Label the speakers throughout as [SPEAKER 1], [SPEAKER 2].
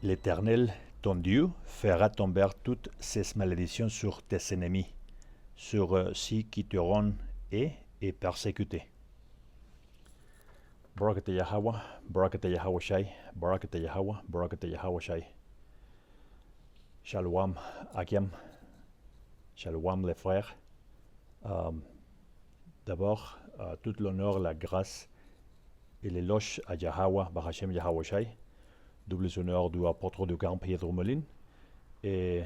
[SPEAKER 1] L'Éternel, ton Dieu, fera tomber toutes ces malédictions sur tes ennemis, sur ceux qui te rendent et persécutés. Barakata Yahweh, Barakata Yahweh Shai, Barakata Yahweh, Barakata Yahweh Shai. Shalom, Akim, Shalom les frères. Euh, D'abord, tout l'honneur, la grâce et l'éloge à Yahweh, Bahashem Yahweh Shai, double honneur du apôtre du camp Pedro Molin. Et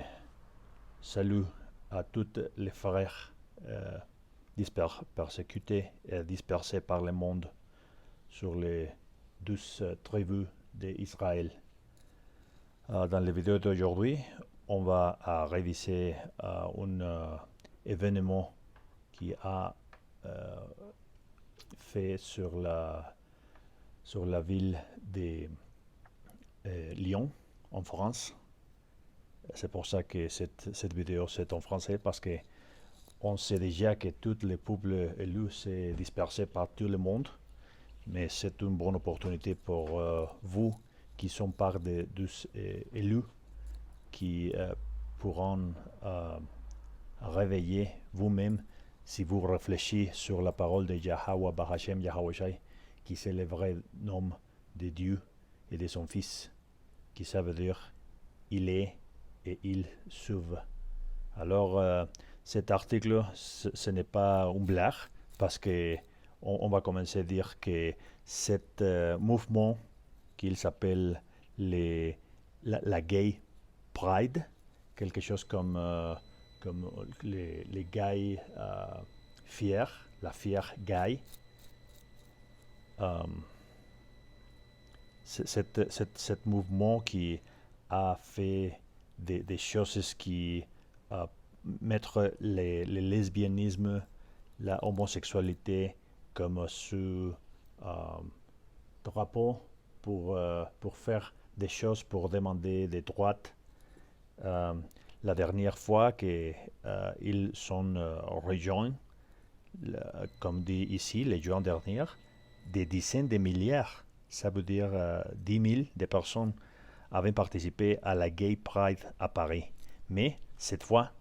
[SPEAKER 1] salut à tous les frères persécutés et dispersés par le monde sur les 12 tribus d'Israël. Dans la vidéo d'aujourd'hui, on va réviser un événement qui a fait sur la ville de Lyon, en France. C'est pour ça que cette vidéo c'est en français, parce que on sait déjà que tous les peuples élus s'est dispersés par tout le monde, mais c'est une bonne opportunité pour vous qui sont part des élus qui pourront réveiller vous-même si vous réfléchissez sur la parole de Yahweh Bahashem Yahweh Shai, qui c'est le vrai nom de Dieu et de son Fils, qui ça veut dire il est et il sauve. Alors cet article, ce n'est pas une blague, parce que on va commencer à dire que cet mouvement qu'il s'appelle la Gay Pride, quelque chose comme les gays fiers, la fière gay. Cet mouvement qui a fait des choses qui mettre le lesbianisme, la homosexualité comme sous drapeau pour faire des choses, pour demander des droits. La dernière fois qu'ils sont rejoints, comme dit ici, les jours derniers, des dizaines de milliards, ça veut dire 10 000 de personnes avaient participé à la Gay Pride à Paris. Mais cette fois,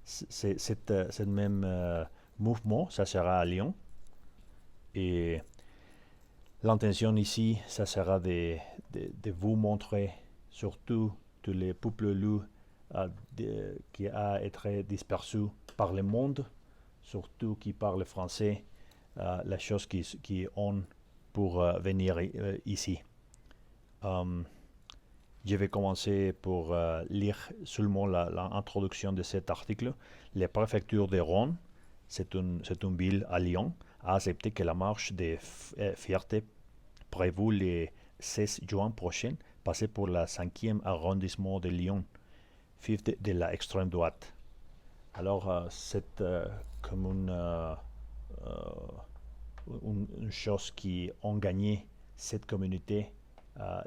[SPEAKER 1] ce même mouvement, ça sera à Lyon. Et l'intention ici, ça sera de vous montrer, surtout tous les peuples élus qui a été dispersés par le monde, surtout qui parlent français, la chose qui ont pour venir ici. Je vais commencer pour lire seulement l'introduction de cet article. La préfecture de Rhône, c'est une ville à Lyon, a accepté que la marche des fiertés prévue le 16 juin prochain passe pour le 5e arrondissement de Lyon, fief de la extrême droite. Alors, c'est comme une chose qui ont gagné cette communauté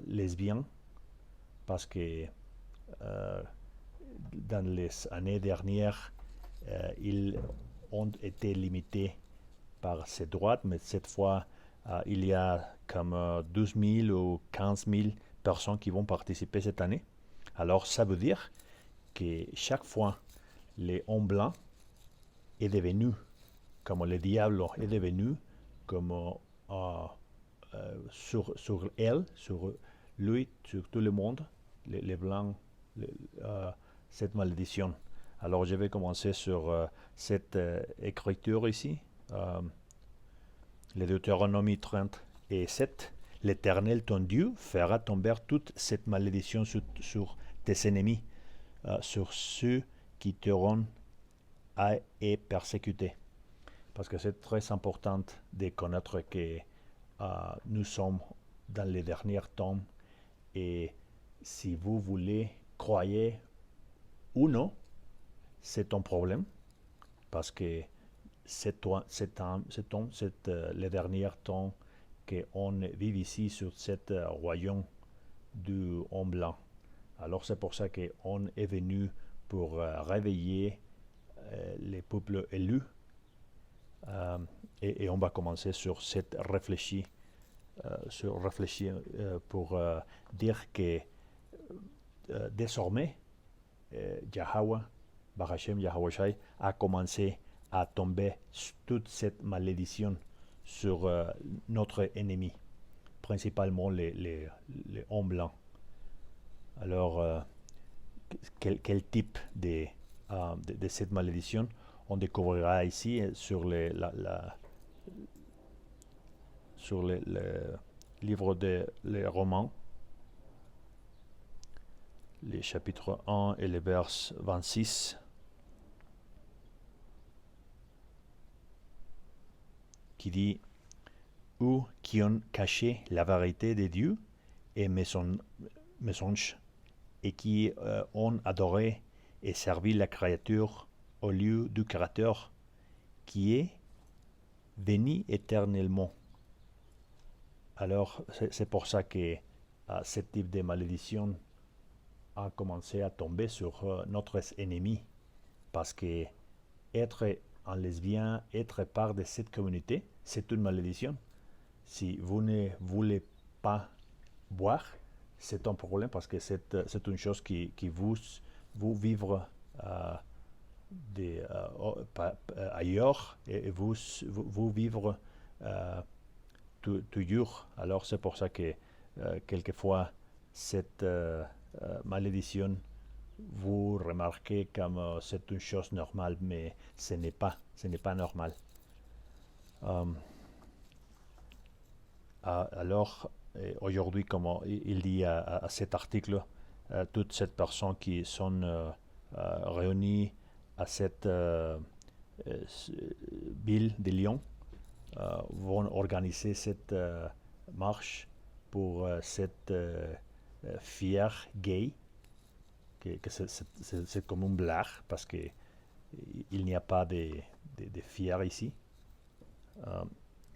[SPEAKER 1] lesbienne, parce que dans les années dernières, ils ont été limités par ces droits, mais cette fois, il y a comme 12 000 ou 15 000 personnes qui vont participer cette année. Alors, ça veut dire que chaque fois, les hommes blancs est devenu, comme le diable est devenu, comme sur elle, sur lui, sur tout le monde, les blancs, cette malédiction. Alors je vais commencer sur cette écriture ici, le Deutéronomie 30 et 7. L'Éternel ton Dieu fera tomber toute cette malédiction sur tes ennemis, sur ceux qui te rendent et persécutés. Parce que c'est très important de connaître que nous sommes dans les derniers temps, et si vous voulez croire ou non, c'est un problème, parce que c'est les derniers temps qu'on vit ici sur ce royaume du homme blanc. Alors c'est pour ça qu'on est venu pour réveiller les peuples élus, et on va commencer sur cette réfléchie pour dire que désormais, Yahweh, Barachem Yahweh a commencé à tomber toute cette malédiction sur notre ennemi, principalement les hommes blancs. Alors, quel type de cette malédiction on découvrira ici sur sur le livre des Romans, les chapitres 1 et les vers 26, qui dit « Ou qui ont caché la vérité de Dieu et mensonge, et qui ont adoré et servi la créature au lieu du Créateur, qui est venu éternellement. » Alors, c'est pour ça que ce type de malédiction a commencé à tomber sur notre ennemi, parce que être un lesbien, être part de cette communauté, c'est une malédiction. Si vous ne voulez pas boire, c'est un problème, parce que c'est une chose qui vous vivre ailleurs, et vous vivre toujours. Alors c'est pour ça que quelquefois cette malédiction, vous remarquez comme c'est une chose normale, mais ce n'est pas normal. Alors aujourd'hui, comme il dit à cet article, toutes ces personnes qui sont réunies à cette ville de Lyon vont organiser cette marche pour cette fière gay, que c'est comme une blague, parce qu'il n'y a pas de fier ici.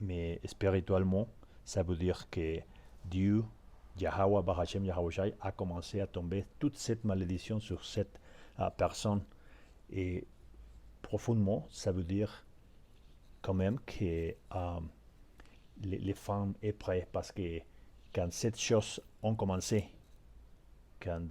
[SPEAKER 1] Mais spirituellement, ça veut dire que Dieu, Yahweh, Barachem, Yahweh, a commencé à tomber toute cette malédiction sur cette personne. Et profondément, ça veut dire quand même que les femmes sont prêtes, parce que quand cette chose ont commencé, quand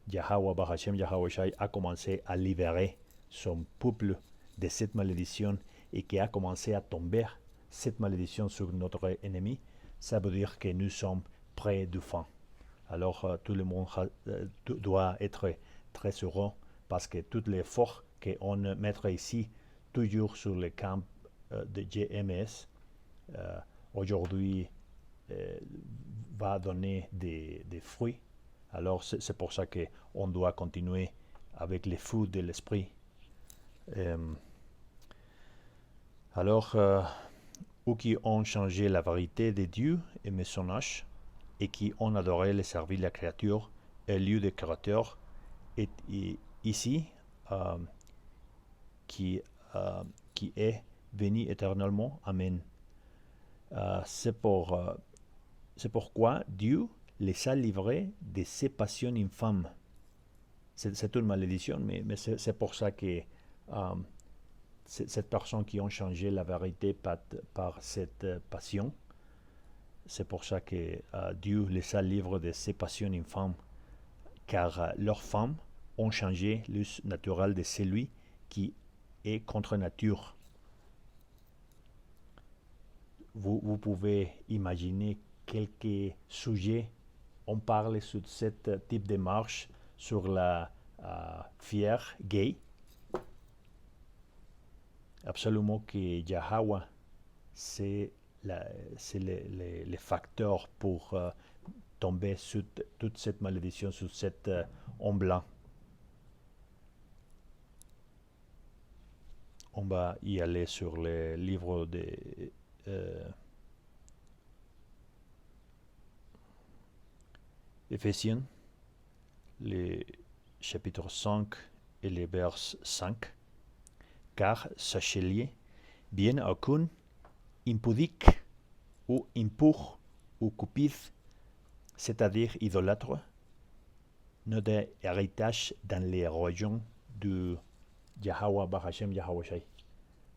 [SPEAKER 1] Yahweh, Barachem, Yahweh a commencé à libérer son peuple de cette malédiction, et qui a commencé à tomber cette malédiction sur notre ennemi, ça veut dire que nous sommes près du fin. Alors tout le monde doit être très heureux, parce que tout l'effort qu'on mettra ici, toujours sur le camp de GMS, aujourd'hui va donner des fruits. Alors c'est pour ça qu'on doit continuer avec les fruits de l'esprit. Alors, ou qui ont changé la vérité de Dieu et mensonge, et qui ont adoré et servi la créature au lieu du Créateur, et ici, qui est venu éternellement. Amen. C'est pourquoi Dieu les a livrés de ses passions infâmes. C'est une malédiction, mais c'est pour ça que cette personne qui ont changé la vérité par cette passion, c'est pour ça que Dieu les a livrés de ses passions infâmes, car leurs femmes ont changé l'us naturel de celui qui est contre nature. Vous pouvez imaginer quelques sujets. On parle sur ce type de marche sur la fière gay. Absolument que Yahweh, c'est le facteur pour tomber sur toute cette malédiction, sur cet homme blanc. On va y aller sur le livre de Éphésiens, le chapitre 5 et les vers 5. Car sachez-le, bien aucun impudique ou impur ou cupide, c'est-à-dire idolâtre, n'a d'héritage dans les royaumes de Yahweh, Barachem, Yahweh.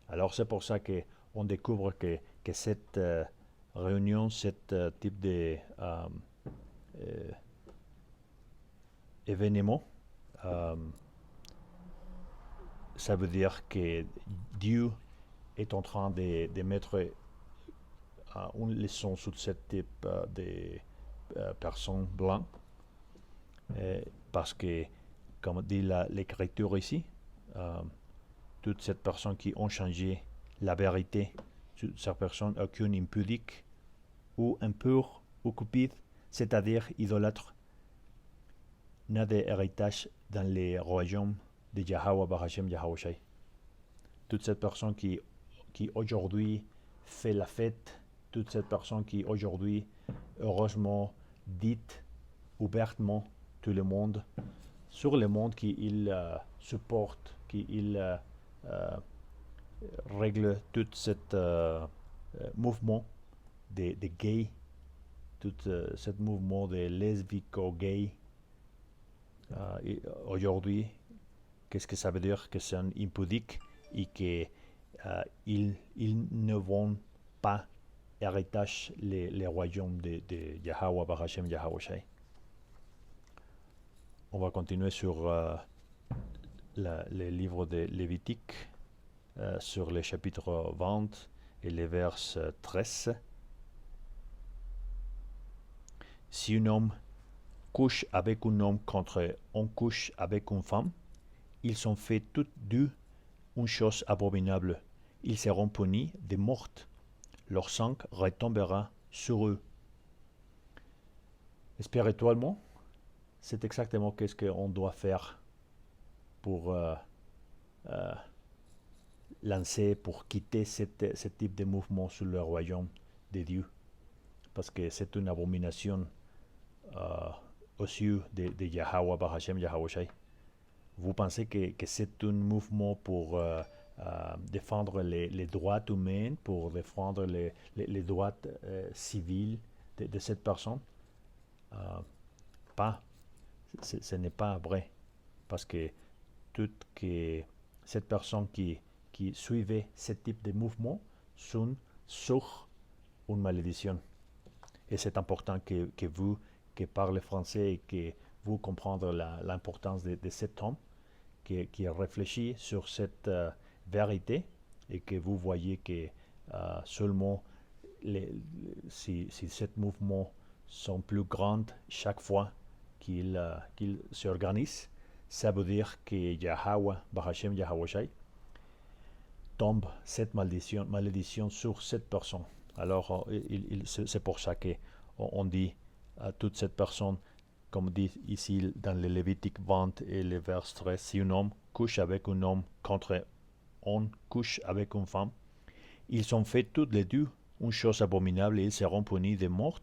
[SPEAKER 1] Alors c'est pour ça qu'on découvre que cette réunion, ce type de événement, euh, ça veut dire que Dieu est en train de mettre une leçon sur ce type de personnes blanches, parce que, comme dit l'écriture ici, euh, toutes ces personnes qui ont changé la vérité, toutes ces personnes aucune impudique ou impure ou cupide, c'est-à-dire idolâtre, n'a d'héritage dans les royaumes de Yahweh Barashem Yahushai. Toute cette personne qui aujourd'hui fait la fête, toute cette personne qui aujourd'hui heureusement dit ouvertement tout le monde sur le monde qu'il supporte, qu'il règle tout ce mouvement de gays, tout ce mouvement de lesbico-gay. Aujourd'hui, qu'est-ce que ça veut dire? Que c'est un impudique et qu'ils ne vont pas héritage les royaumes de Yahweh Barashem Yahushai. On va continuer sur le livre de Lévitique, sur le chapitre 20 et les versets 13. Si un homme couche avec un homme contre on couche avec une femme, ils ont fait toutes deux une chose abominable. Ils seront punis de mort. Leur sang retombera sur eux. Spirituellement, c'est exactement ce qu'on doit faire pour lancer, pour quitter ce type de mouvement sur le royaume de Dieu. Parce que c'est une abomination aux yeux de Yahweh Barashem Yahushai. Vous pensez que c'est un mouvement pour défendre les droits humains, pour défendre les droits civils de cette personne? Pas. Ce n'est pas vrai. Parce que toute cette personne qui suivait ce type de mouvement sont sur une malédiction. Et c'est important que vous, qui parlez français et que vous compreniez l'importance de cet homme, qui réfléchit sur cette vérité et que vous voyez que seulement si ces mouvements sont plus grands chaque fois qu'ils s'organisent, ça veut dire que Yahweh, Barashem Yahushai, tombe cette malédiction sur cette personne. Alors, c'est pour ça qu'on dit à toute cette personne, comme dit ici dans le Lévitique 20 et le verset 13, si un homme couche avec un homme contre on couche avec une femme, ils ont fait toutes les deux une chose abominable et ils seront punis de mort.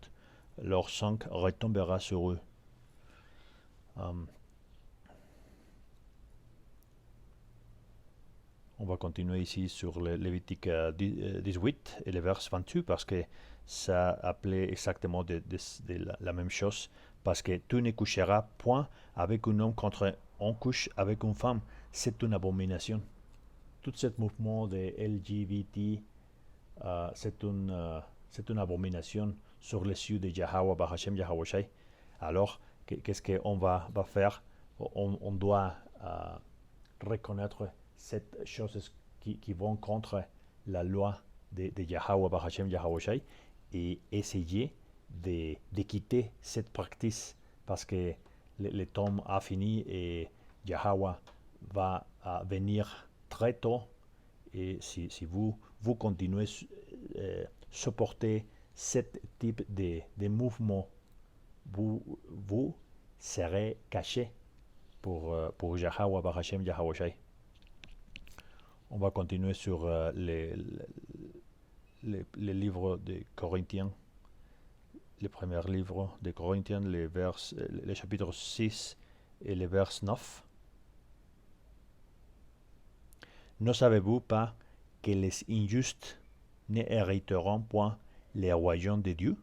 [SPEAKER 1] Leur sang retombera sur eux. On va continuer ici sur le Lévitique 18 et le verset 28 parce que ça appelait exactement de la même chose. Parce que tu ne coucheras point avec un homme contre on couche avec une femme. C'est une abomination. Tout ce mouvement de LGBT, c'est une abomination sur les cieux de Yahweh Barashem Yahushai. Alors, qu'est-ce qu'on va faire? On doit reconnaître ces choses qui vont contre la loi de Yahweh Barashem Yahushai et essayer de quitter cette pratique parce que le temps a fini et Yahweh va venir très tôt. Et si vous continuez à supporter ce type de mouvement, vous serez caché pour Yahweh Barashem Yahushai. On va continuer sur les livres de Corinthiens, le premier livre de Corinthiens, les chapitres 6 et les versets 9. Ne savez-vous pas que les injustes ne hériteront point les royaumes de Dieu?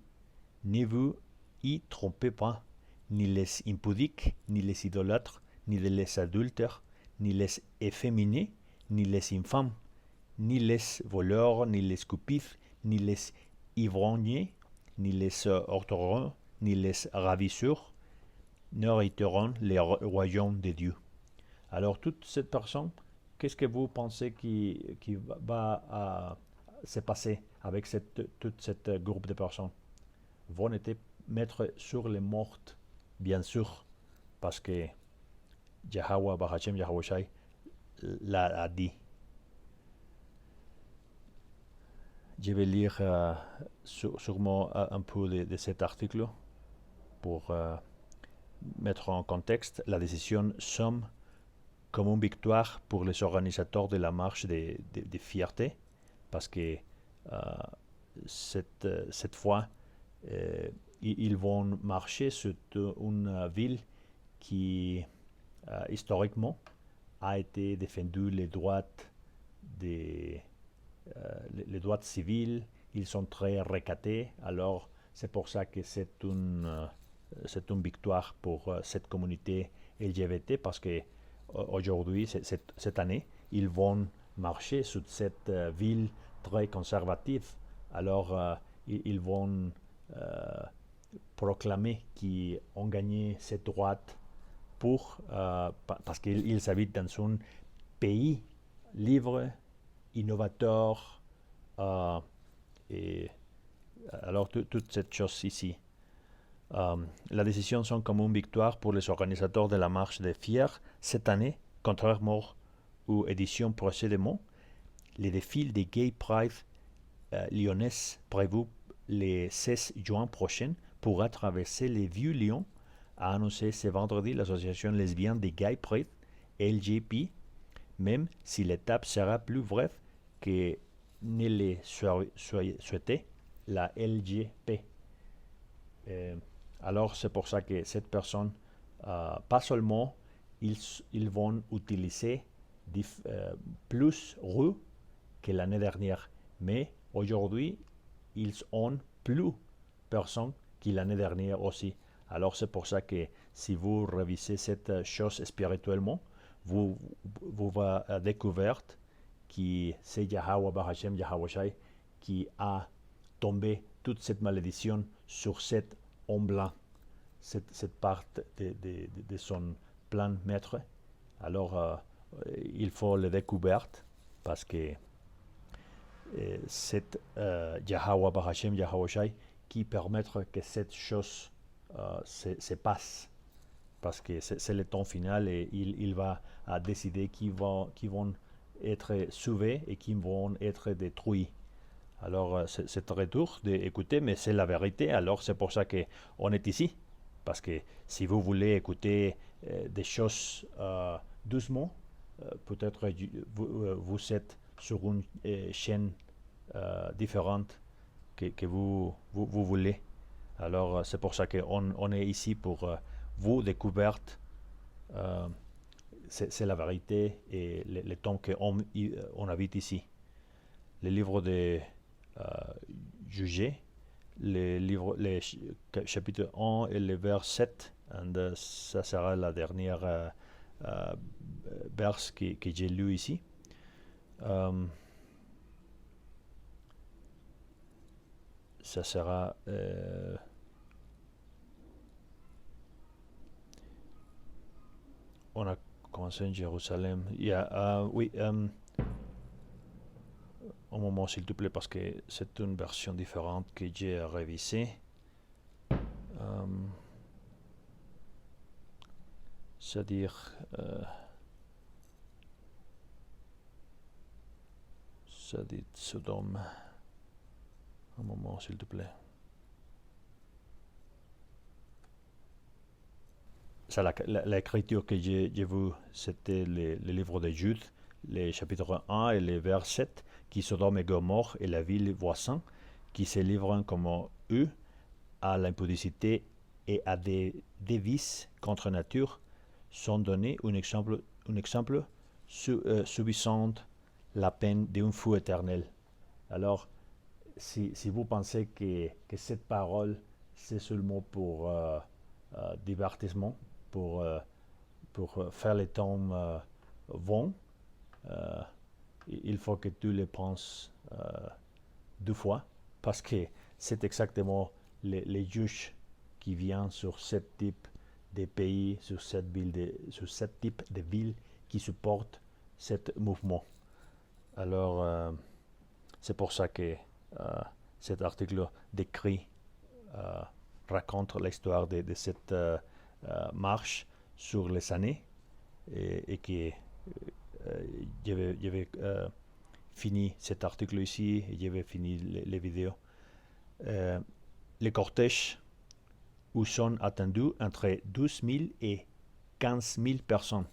[SPEAKER 1] Ne vous y trompez pas, ni les impudiques, ni les idolâtres, ni les adultères, ni les efféminés, ni les infâmes, ni les voleurs, ni les cupides, ni les ivrognes, ni les orthoronds, ni les ravisseurs, n'hériteront les royaumes de Dieu. Alors, toute cette personne, qu'est-ce que vous pensez qui va se passer avec tout ce groupe de personnes? Vont être mettre sur les mortes, bien sûr, parce que Yahweh, Bahachem, Yahweh Shai l'a dit. Je vais lire sûrement un peu de cet article pour mettre en contexte. La décision somme comme une victoire pour les organisateurs de la marche de fierté, parce que cette fois, ils vont marcher sur une ville qui, historiquement, a été défendue les droits des les droits civils, ils sont très recatés, alors c'est pour ça que c'est une victoire pour cette communauté LGBT, parce que aujourd'hui, cette année, ils vont marcher sur cette ville très conservative, alors ils vont proclamer qu'ils ont gagné cette droite parce qu'ils habitent dans un pays libre, innovateur, et alors toute cette chose ici. La décision sont comme une victoire pour les organisateurs de la marche des fiers cette année, contrairement aux éditions précédemment. Les défilés des Gay Pride lyonnais prévus le 16 juin prochain pourra traverser les vieux Lyon, a annoncé ce vendredi l'association lesbienne des Gay Pride, LGP, même si l'étape sera plus brève que ne le souhaitait la LGP. Alors c'est pour ça que cette personne, pas seulement ils vont utiliser plus rues que l'année dernière, mais aujourd'hui ils ont plus personnes que l'année dernière aussi. Alors c'est pour ça que si vous révisez cette chose spirituellement, vous va découvrir que c'est Yahweh Bahashem Yahweh Shai qui a tombé toute cette malédiction sur cet homme blanc, cette part de son plan maître. Alors il faut le découvrir parce que c'est Yahweh Bahashem Yahweh Shai qui permet que cette chose se passe, parce que c'est le temps final et il va décider qui vont être sauvés et qui vont être détruits. Alors c'est très dur d'écouter, mais c'est la vérité. Alors c'est pour ça qu'on est ici, parce que si vous voulez écouter des choses doucement, peut-être vous êtes sur une chaîne différente que vous voulez. Alors c'est pour ça qu'on est ici pour vous découvrir. C'est la vérité et le temps qu'on habite ici. Le livre de Juger, les chapitre 1 et le vers 7, et ça sera la dernière verse que j'ai lu ici. Ça sera on a commencé en Jérusalem. Oui, un moment s'il te plaît, parce que c'est une version différente que j'ai révisée. C'est-à-dire ça dit Sodome. Un moment s'il te plaît. Ça, l'écriture que j'ai vue, c'était le livre de Jude, les chapitres 1 et les vers 7, qui Sodome et Gomorrhe et la ville voisine, qui se livrent comme eux à l'impudicité et à des vices contre nature, sont donnés un exemple subissant la peine d'un feu éternel. Alors, si vous pensez que cette parole, c'est seulement pour divertissement, pour faire les temps vont, il faut que tu les penses deux fois, parce que c'est exactement les juges qui viennent sur ce type des pays sur sur ce type de ville qui supportent ce mouvement. Alors, c'est pour ça que cet article décrit, euh, raconte l'histoire de cette marche sur les années et que j'avais fini cet article ici et j'avais fini les vidéos. Les cortèges où sont attendus entre 12 000 et 15 000 personnes.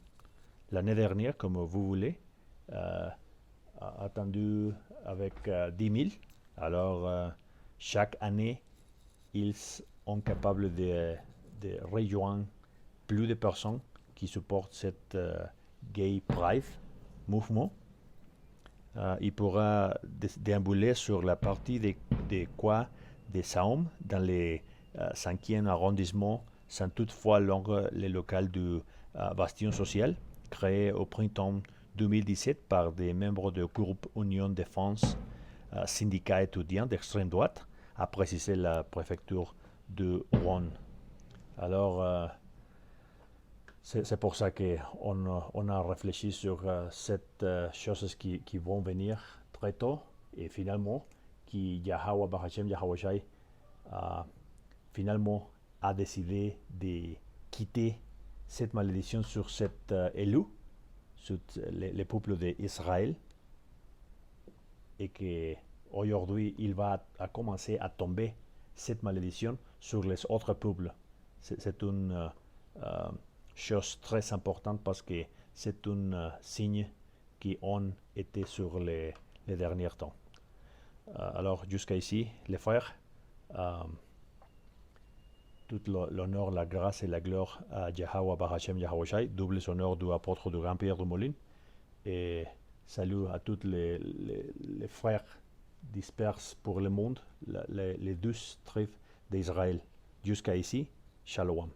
[SPEAKER 1] L'année dernière, comme vous voulez, attendu avec 10 000. Alors, chaque année, ils sont capables de rejoindre plus de personnes qui supportent cette Gay Pride mouvement. Il pourra déambuler sur la partie des quais de Saôme dans le 5e arrondissement, sans toutefois longer les locales du Bastion social, créé au printemps 2017 par des membres du groupe Union Défense, syndicat étudiant d'extrême droite, a précisé la préfecture de Rouen. Alors, c'est pour ça qu'on a réfléchi sur cette choses qui vont venir très tôt et finalement, qui Yahweh Bahachem Yahweh Shai finalement a décidé de quitter cette malédiction sur cet élu, sur les peuples d'Israël, et qu'aujourd'hui il va commencer à tomber cette malédiction sur les autres peuples. C'est une chose très importante parce que c'est un signe qui ont été sur les derniers temps. Alors jusqu'à ici, les frères, tout l'honneur, la grâce et la gloire à Yahweh Bahachem Yahweh Shai, double honneur du apôtre du Grand-Père de Moulin, et salut à tous les frères disperses pour le monde, les 12 tribus d'Israël. Jusqu'à ici, Shalom.